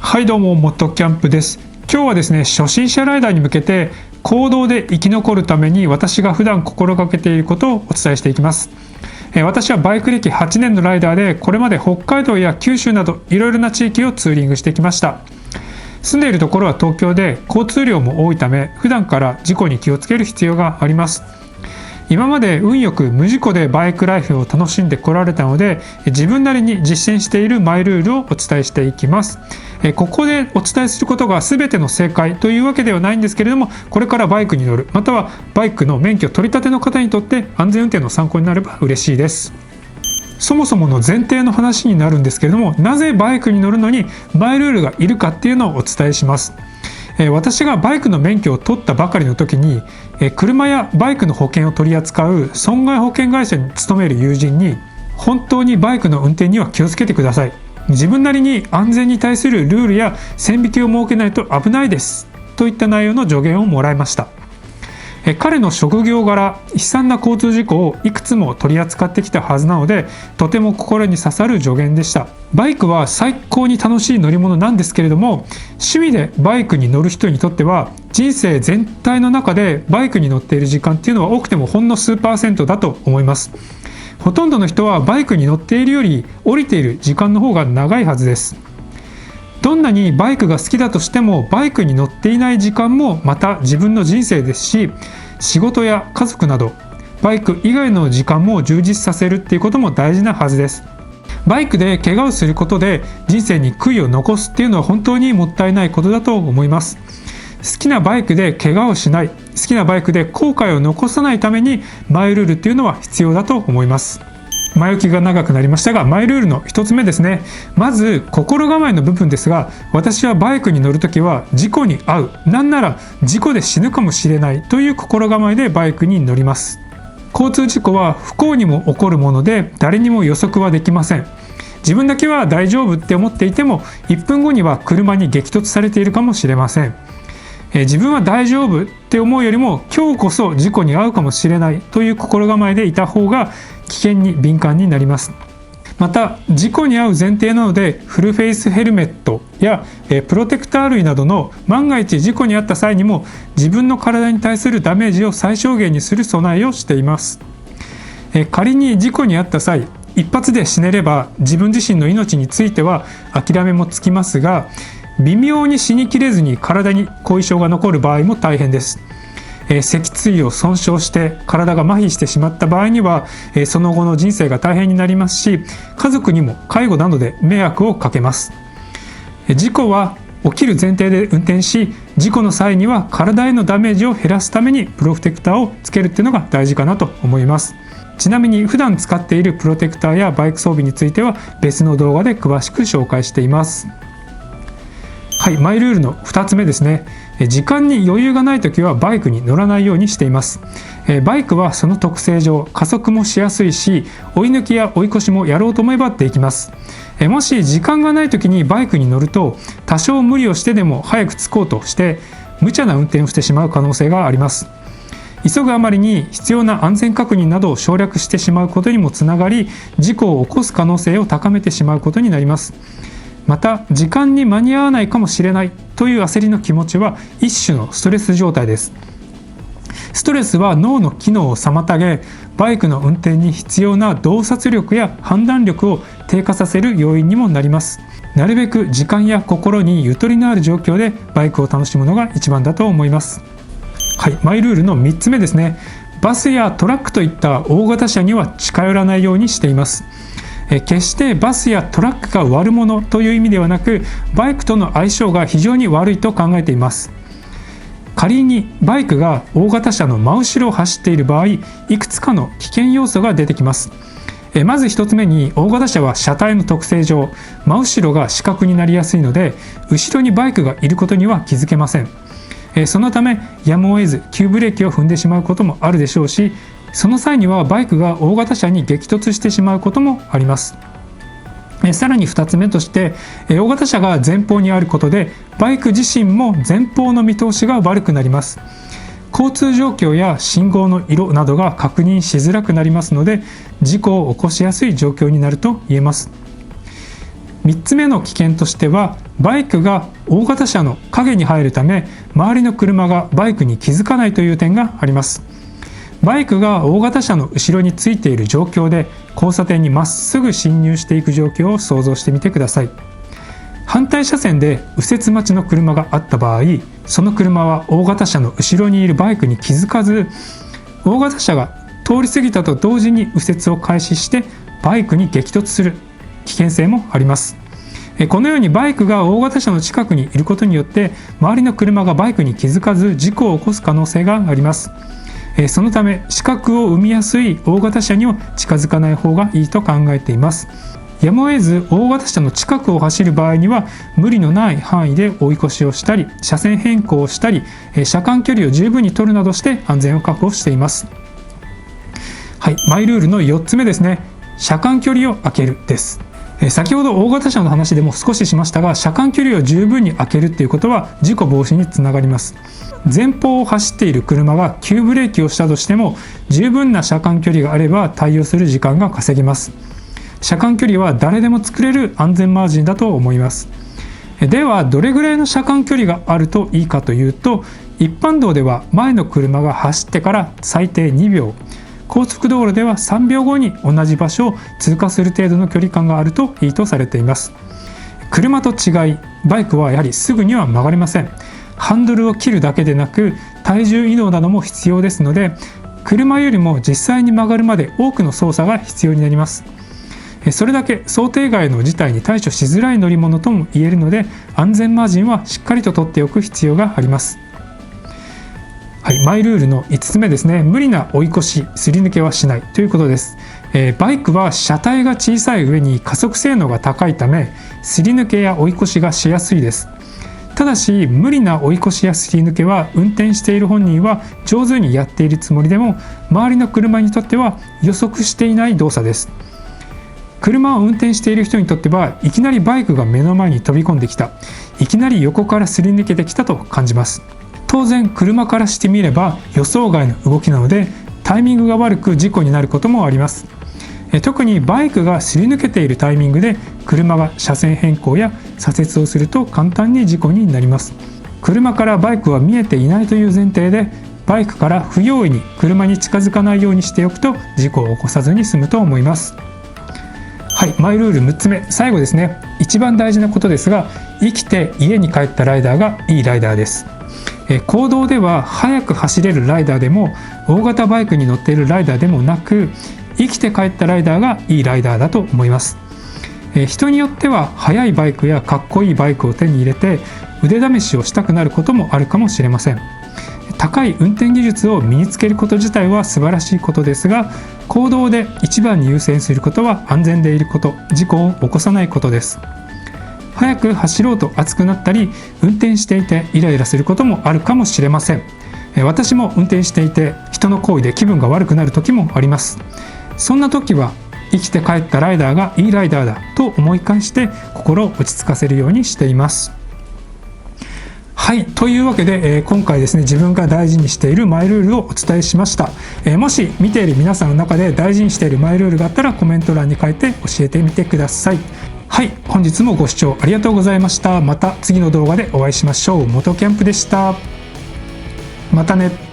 はいどうも、モトキャンプです。今日はですね、初心者ライダーに向けて公道で生き残るために私が普段心がけていることをお伝えしていきます。私はバイク歴8年のライダーで、これまで北海道や九州などいろいろな地域をツーリングしてきました。住んでいるところは東京で交通量も多いため、普段から事故に気をつける必要があります。今まで運よく無事故でバイクライフを楽しんでこられたので、自分なりに実践しているマイルールをお伝えしていきます。ここでお伝えすることが全ての正解というわけではないんですけれども、これからバイクに乗る、またはバイクの免許取り立ての方にとって安全運転の参考になれば嬉しいです。そもそもの前提の話になるんですけれども、なぜバイクに乗るのにマイルールがいるかっていうのをお伝えします。私がバイクの免許を取ったばかりの時に、車やバイクの保険を取り扱う損害保険会社に勤める友人に、本当にバイクの運転には気をつけてください、自分なりに安全に対するルールや線引きを設けないと危ないですといった内容の助言をもらいました。彼の職業柄、悲惨な交通事故をいくつも取り扱ってきたはずなので、とても心に刺さる助言でした。バイクは最高に楽しい乗り物なんですけれども、趣味でバイクに乗る人にとっては人生全体の中でバイクに乗っている時間っていうのは多くてもほんの数%だと思います。ほとんどの人はバイクに乗っているより降りている時間の方が長いはずです。どんなにバイクが好きだとしても、バイクに乗っていない時間もまた自分の人生ですし、仕事や家族などバイク以外の時間も充実させるっていうことも大事なはずです。バイクで怪我をすることで人生に悔いを残すっていうのは本当にもったいないことだと思います。好きなバイクで怪我をしない、好きなバイクで後悔を残さないためにマイルールっていうのは必要だと思います。前置きが長くなりましたが、マイルールの一つ目ですね。まず心構えの部分ですが、私はバイクに乗るときは事故に遭う、なんなら事故で死ぬかもしれないという心構えでバイクに乗ります。交通事故は不幸にも起こるもので、誰にも予測はできません。自分だけは大丈夫って思っていても、1分後には車に激突されているかもしれません。自分は大丈夫って思うよりも、今日こそ事故に遭うかもしれないという心構えでいた方が危険に敏感になります。また事故に遭う前提なので、フルフェイスヘルメットやプロテクター類などの万が一事故に遭った際にも自分の体に対するダメージを最小限にする備えをしています。仮に事故に遭った際、一発で死ねれば自分自身の命については諦めもつきますが、微妙に死にきれずに体に後遺症が残る場合も大変です。脊椎を損傷して体が麻痺してしまった場合には、その後の人生が大変になりますし、家族にも介護などで迷惑をかけます。事故は起きる前提で運転し、事故の際には体へのダメージを減らすためにプロテクターをつけるっていうのが大事かなと思います。ちなみに普段使っているプロテクターやバイク装備については別の動画で詳しく紹介しています。はい、マイルールの2つ目ですね。時間に余裕がないときはバイクに乗らないようにしています。バイクはその特性上加速もしやすいし、追い抜きや追い越しもやろうと思えばできます。もし時間がないときにバイクに乗ると、多少無理をしてでも早く着こうとして無茶な運転をしてしまう可能性があります。急ぐあまりに必要な安全確認などを省略してしまうことにもつながり、事故を起こす可能性を高めてしまうことになります。また時間に間に合わないかもしれないという焦りの気持ちは一種のストレス状態です。ストレスは脳の機能を妨げ、バイクの運転に必要な洞察力や判断力を低下させる要因にもなります。なるべく時間や心にゆとりのある状況でバイクを楽しむのが一番だと思います。はい、マイルールの3つ目ですね。バスやトラックといった大型車には近寄らないようにしています。決してバスやトラックが悪者という意味ではなく、バイクとの相性が非常に悪いと考えています。仮にバイクが大型車の真後ろを走っている場合、いくつかの危険要素が出てきます。まず1つ目に、大型車は車体の特性上真後ろが死角になりやすいので、後ろにバイクがいることには気づけません。そのためやむを得ず急ブレーキを踏んでしまうこともあるでしょうし、その際にはバイクが大型車に激突してしまうこともあります。さらに2つ目として、大型車が前方にあることでバイク自身も前方の見通しが悪くなります。交通状況や信号の色などが確認しづらくなりますので、事故を起こしやすい状況になると言えます。3つ目の危険としては、バイクが大型車の影に入るため周りの車がバイクに気づかないという点があります。バイクが大型車の後ろについている状況で交差点にまっすぐ進入していく状況を想像してみてください。反対車線で右折待ちの車があった場合、その車は大型車の後ろにいるバイクに気づかず、大型車が通り過ぎたと同時に右折を開始してバイクに激突する危険性もあります。このようにバイクが大型車の近くにいることによって周りの車がバイクに気づかず事故を起こす可能性があります。そのため死角を生みやすい大型車には近づかない方がいいと考えています。やむを得ず大型車の近くを走る場合には無理のない範囲で追い越しをしたり車線変更をしたり車間距離を十分に取るなどして安全を確保しています。はい、マイルールの4つ目ですね。車間距離を空けるです。先ほど大型車の話でも少ししましたが、車間距離を十分に空けるということは事故防止につながります。前方を走っている車が急ブレーキをしたとしても十分な車間距離があれば対応する時間が稼げます。車間距離は誰でも作れる安全マージンだと思います。ではどれぐらいの車間距離があるといいかというと、一般道では前の車が走ってから最低2秒、高速道路では3秒後に同じ場所を通過する程度の距離感があるといいとされています。車と違いバイクはやはりすぐには曲がれません。ハンドルを切るだけでなく体重移動なども必要ですので、車よりも実際に曲がるまで多くの操作が必要になります。それだけ想定外の事態に対処しづらい乗り物とも言えるので、安全マージンはしっかりと取っておく必要があります。はい、マイルールの5つ目ですね。無理な追い越し、すり抜けはしないということです。バイクは車体が小さい上に加速性能が高いため、すり抜けや追い越しがしやすいです。ただし無理な追い越しやすり抜けは運転している本人は上手にやっているつもりでも、周りの車にとっては予測していない動作です。車を運転している人にとってはいきなりバイクが目の前に飛び込んできた、いきなり横からすり抜けてきたと感じます。当然車からしてみれば予想外の動きなのでタイミングが悪く事故になることもあります。特にバイクがすり抜けているタイミングで車が車線変更や左折をすると簡単に事故になります。車からバイクは見えていないという前提でバイクから不用意に車に近づかないようにしておくと事故を起こさずに済むと思います。はい、マイルール6つ目、最後ですね。一番大事なことですが、生きて家に帰ったライダーがいいライダーです。公道では速く走れるライダーでも大型バイクに乗っているライダーでもなく、生きて帰ったライダーがいいライダーだと思います。人によっては速いバイクやかっこいいバイクを手に入れて腕試しをしたくなることもあるかもしれません。高い運転技術を身につけること自体は素晴らしいことですが、公道で一番に優先することは安全でいること、事故を起こさないことです。早く走ろうと熱くなったり、運転していてイライラすることもあるかもしれません。私も運転していて人の行為で気分が悪くなる時もあります。そんな時は生きて帰ったライダーがいいライダーだと思い返して心を落ち着かせるようにしています。はい、というわけで、今回ですね、自分が大事にしているマイルールをお伝えしました。もし見ている皆さんの中で大事にしているマイルールがあったらコメント欄に書いて教えてみてください。はい、本日もご視聴ありがとうございました。また次の動画でお会いしましょう。元キャンプでした。またね。